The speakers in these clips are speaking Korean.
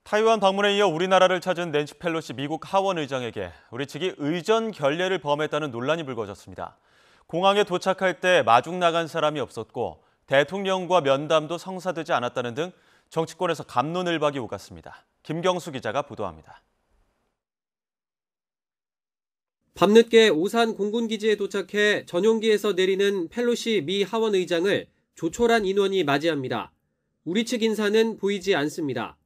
타이완 방문에 이어 우리나라를 찾은 낸시 펠로시 미국 하원 의장에게 우리 측이 의전 결례를 범했다는 논란이 불거졌습니다. 공항에 도착할 때 마중 나간 사람이 없었고 대통령과 면담도 성사되지 않았다는 등 정치권에서 갑론을박이 오갔습니다. 김경수 기자가 보도합니다. 밤늦게 오산 공군기지에 도착해 전용기에서 내리는 펠로시 미 하원 의장을 조촐한 인원이 맞이합니다. 우리 측 인사는 보이지 않습니다.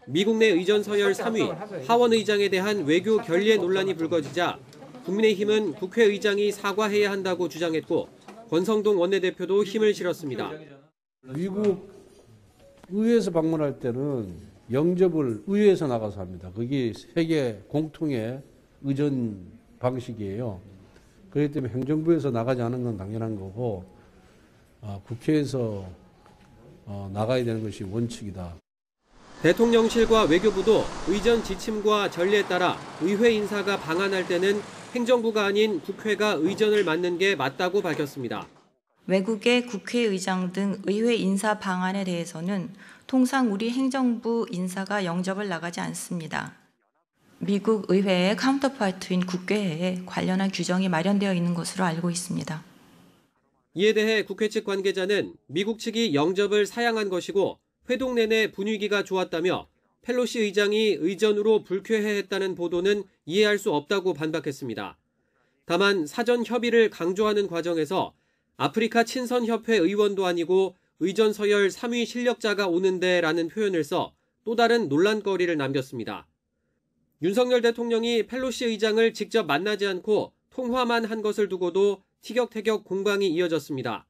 미국 내 의전 서열 3위 하원 의장에 대한 외교 결례 논란이 불거지자 국민의힘은 국회의장이 사과해야 한다고 주장했고 권성동 원내대표도 힘을 실었습니다. 미국 의회에서 방문할 때는 영접을 의회에서 나가서 합니다. 그게 세계 공통의 의전 방식이에요. 그렇기 때문에 행정부에서 나가지 않은 건 당연한 거고 국회에서 나가야 되는 것이 원칙이다. 대통령실과 외교부도 의전 지침과 전례에 따라 의회 인사가 방한할 때는 행정부가 아닌 국회가 의전을 맡는 게 맞다고 밝혔습니다. 외국의 국회의장 등 의회 인사 방안에 대해서는 통상 우리 행정부 인사가 영접을 나가지 않습니다. 미국 의회의 카운터파트인 국회에 관련한 규정이 마련되어 있는 것으로 알고 있습니다. 이에 대해 국회 측 관계자는 미국 측이 영접을 사양한 것이고 회동 내내 분위기가 좋았다며 펠로시 의장이 의전으로 불쾌해했다는 보도는 이해할 수 없다고 반박했습니다. 다만 사전 협의를 강조하는 과정에서 아프리카 친선협회 의원도 아니고 의전 서열 3위 실력자가 오는데라는 표현을 써 또 다른 논란거리를 남겼습니다. 윤석열 대통령이 펠로시 의장을 직접 만나지 않고 통화만 한 것을 두고도 티격태격 공방이 이어졌습니다.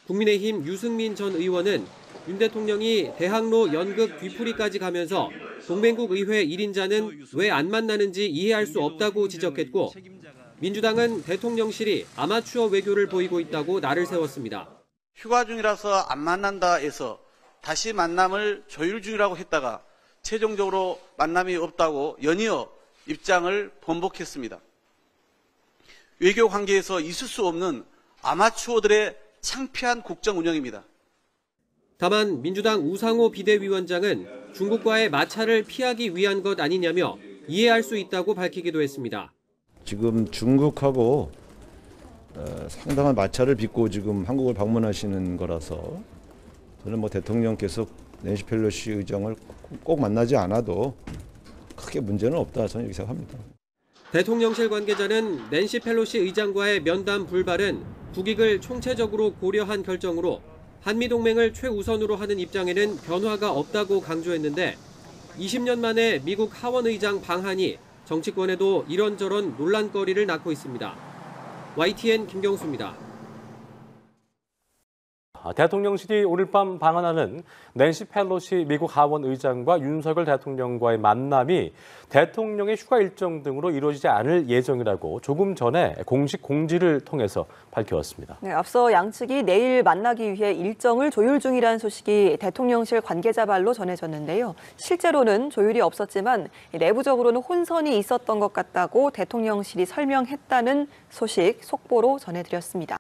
국민의힘 유승민 전 의원은 윤 대통령이 대학로 연극 뒤풀이까지 가면서 동맹국 의회 1인자는 왜 안 만나는지 이해할 수 없다고 지적했고 민주당은 대통령실이 아마추어 외교를 보이고 있다고 날을 세웠습니다. 휴가 중이라서 안 만난다 해서 다시 만남을 조율 중이라고 했다가 최종적으로 만남이 없다고 연이어 입장을 번복했습니다. 외교 관계에서 있을 수 없는 아마추어들의 창피한 국정 운영입니다. 다만 민주당 우상호 비대위원장은 중국과의 마찰을 피하기 위한 것 아니냐며 이해할 수 있다고 밝히기도 했습니다. 지금 중국하고 상당한 마찰을 빚고 지금 한국을 방문하시는 거라서 저는 대통령께서 낸시 펠로시 의장을 꼭 만나지 않아도 크게 문제는 없다 저는 이렇게 생각합니다. 대통령실 관계자는 낸시 펠로시 의장과의 면담 불발은 국익을 총체적으로 고려한 결정으로 한미동맹을 최우선으로 하는 입장에는 변화가 없다고 강조했는데 20년 만에 미국 하원 의장 방한이 정치권에도 이런저런 논란거리를 낳고 있습니다. YTN 김경수입니다. 대통령실이 오늘 밤 방한하는 낸시 펠로시 미국 하원 의장과 윤석열 대통령과의 만남이 대통령의 휴가 일정 등으로 이루어지지 않을 예정이라고 조금 전에 공식 공지를 통해서 밝혀왔습니다. 네, 앞서 양측이 내일 만나기 위해 일정을 조율 중이라는 소식이 대통령실 관계자 발로 전해졌는데요. 실제로는 조율이 없었지만 내부적으로는 혼선이 있었던 것 같다고 대통령실이 설명했다는 소식 속보로 전해드렸습니다.